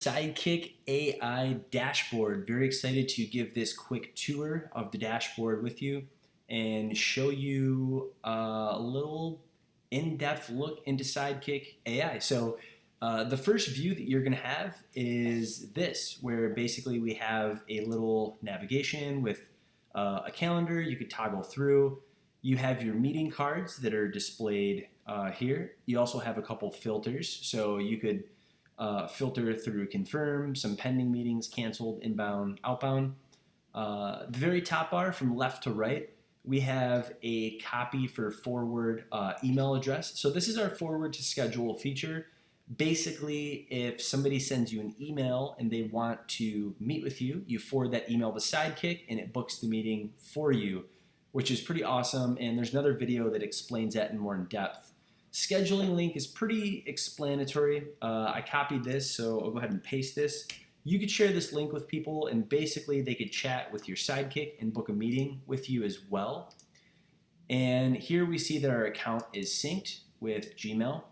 Sidekick AI dashboard. Very excited to give this quick tour of the dashboard with you and show you a little in-depth look into Sidekick AI. The first view that you're going to have is this, where basically we have a little navigation with a calendar you could toggle through. You have your meeting cards that are displayed here. You also have a couple filters, so you could filter through confirm, some pending meetings, canceled, inbound, outbound. The very top bar from left to right, we have a copy for forward email address. So this is our forward to schedule feature. Basically, if somebody sends you an email and they want to meet with you, you forward that email to Sidekick and it books the meeting for you, which is pretty awesome. And there's another video that explains that in more in depth. Scheduling link is pretty explanatory. I copied this, so I'll go ahead and paste this. You could share this link with people and basically they could chat with your Sidekick and book a meeting with you as well. And here we see that our account is synced with Gmail.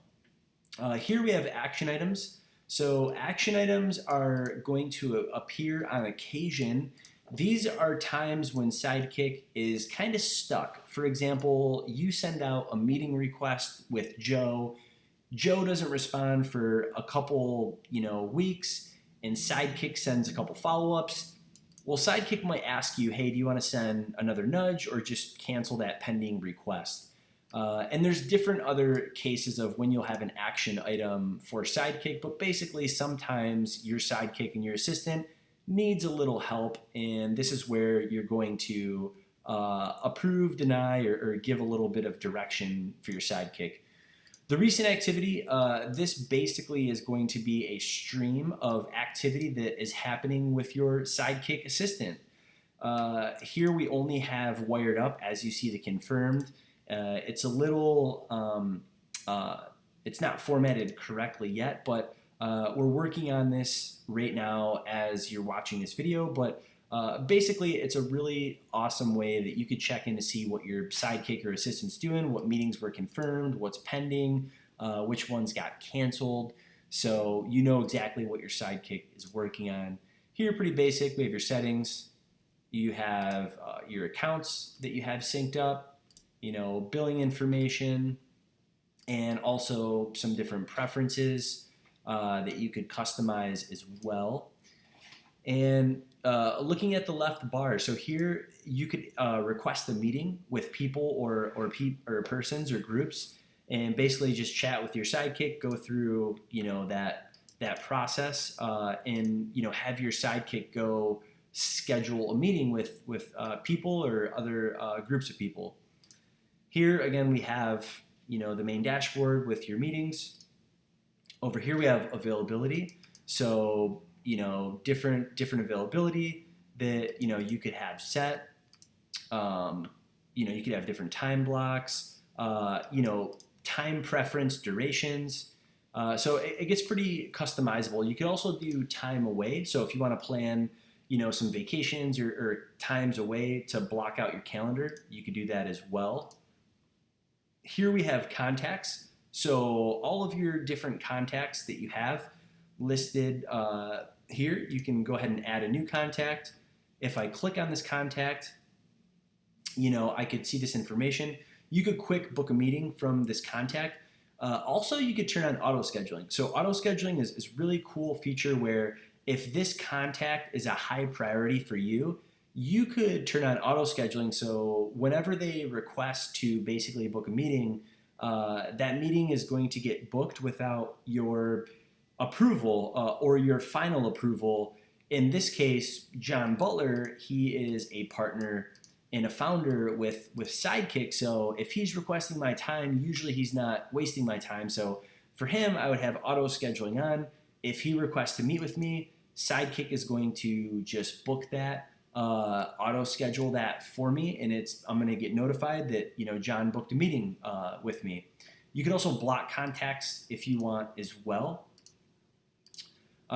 Here we have action items. So action items are going to appear on occasion. These are times when Sidekick is kind of stuck. For example, you send out a meeting request with Joe. Joe doesn't respond for a couple, weeks, and Sidekick sends a couple follow-ups. Well, Sidekick might ask you, hey, do you want to send another nudge or just cancel that pending request? And there's different other cases of when you'll have an action item for Sidekick, but basically sometimes your Sidekick and your assistant needs a little help, and this is where you're going to approve, deny, or give a little bit of direction for your Sidekick. The recent activity, this basically is going to be a stream of activity that is happening with your Sidekick assistant. Here we only have wired up, as you see the confirmed. It's a little, it's not formatted correctly yet, but we're working on this right now as you're watching this video, but basically it's a really awesome way that you could check in to see what your Sidekick or assistant's doing, what meetings were confirmed, what's pending, which ones got canceled, so you know exactly what your Sidekick is working on. Here, pretty basic, we have your settings, you have your accounts that you have synced up, billing information, and also some different preferences that you could customize as well. And looking at the left bar, so here you could request a meeting with people or persons or groups, and basically just chat with your Sidekick, go through that process, and have your Sidekick go schedule a meeting with people or other groups of people. Here again we have the main dashboard with your meetings. Over here we have availability, so different availability that you could have set. You could have different time blocks, time preference, durations. So it gets pretty customizable. You could also do time away. So if you want to plan some vacations or times away to block out your calendar, you could do that as well. Here we have contacts. So all of your different contacts that you have listed here, you can go ahead and add a new contact. If I click on this contact, I could see this information. You could quick book a meeting from this contact. Also, you could turn on auto scheduling. So auto scheduling is a really cool feature where if this contact is a high priority for you, you could turn on auto scheduling, so whenever they request to basically book a meeting, that meeting is going to get booked without your approval or your final approval. In this case, John Butler, he is a partner and a founder with Sidekick, so if he's requesting my time, usually he's not wasting my time. So for him, I would have auto scheduling on. If he requests to meet with me, Sidekick is going to just book that, auto schedule that for me, and I'm going to get notified that John booked a meeting with me. You can also block contacts if you want as well.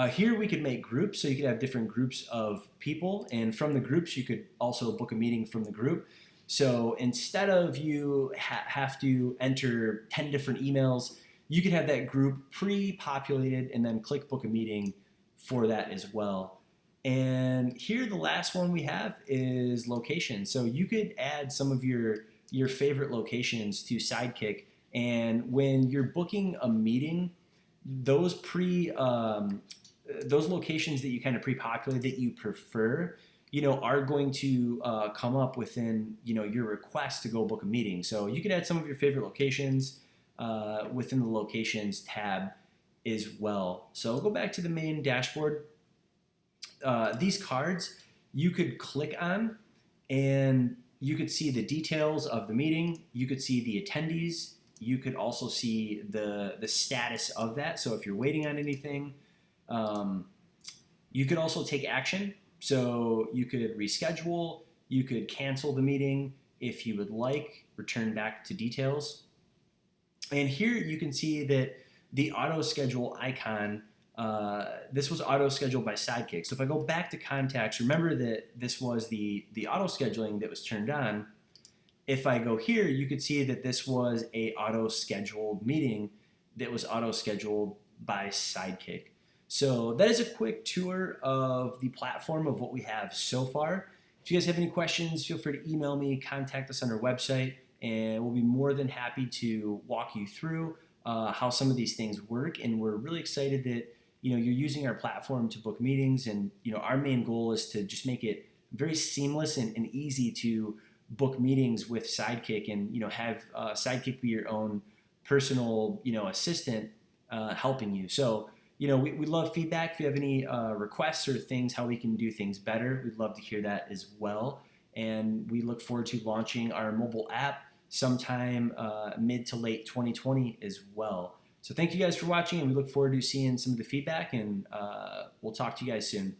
Here we could make groups, so you could have different groups of people, and from the groups you could also book a meeting from the group. So instead of you have to enter 10 different emails, you could have that group pre-populated and then click book a meeting for that as well. And here, the last one we have is location. So you could add some of your favorite locations to Sidekick, and when you're booking a meeting, those those locations that you kind of pre-populate that you prefer, are going to come up within your request to go book a meeting. So you could add some of your favorite locations within the locations tab as well. So we'll go back to the main dashboard. These cards you could click on, and you could see the details of the meeting. You could see the attendees. You could also see the status of that. So if you're waiting on anything, you could also take action. So you could reschedule. You could cancel the meeting if you would like, return back to details. And here you can see that the auto schedule icon, this was auto scheduled by Sidekick. So if I go back to contacts, remember that this was the auto scheduling that was turned on. If I go here, you could see that this was a auto scheduled meeting that was auto scheduled by Sidekick. So that is a quick tour of the platform of what we have so far. If you guys have any questions, feel free to email me, contact us on our website, and we'll be more than happy to walk you through how some of these things work. And we're really excited that you're using our platform to book meetings, and our main goal is to just make it very seamless and easy to book meetings with Sidekick, and have Sidekick be your own personal assistant helping you. So we love feedback. If you have any requests or things how we can do things better, we'd love to hear that as well. And we look forward to launching our mobile app sometime mid to late 2020 as well. So thank you guys for watching, and we look forward to seeing some of the feedback, and we'll talk to you guys soon.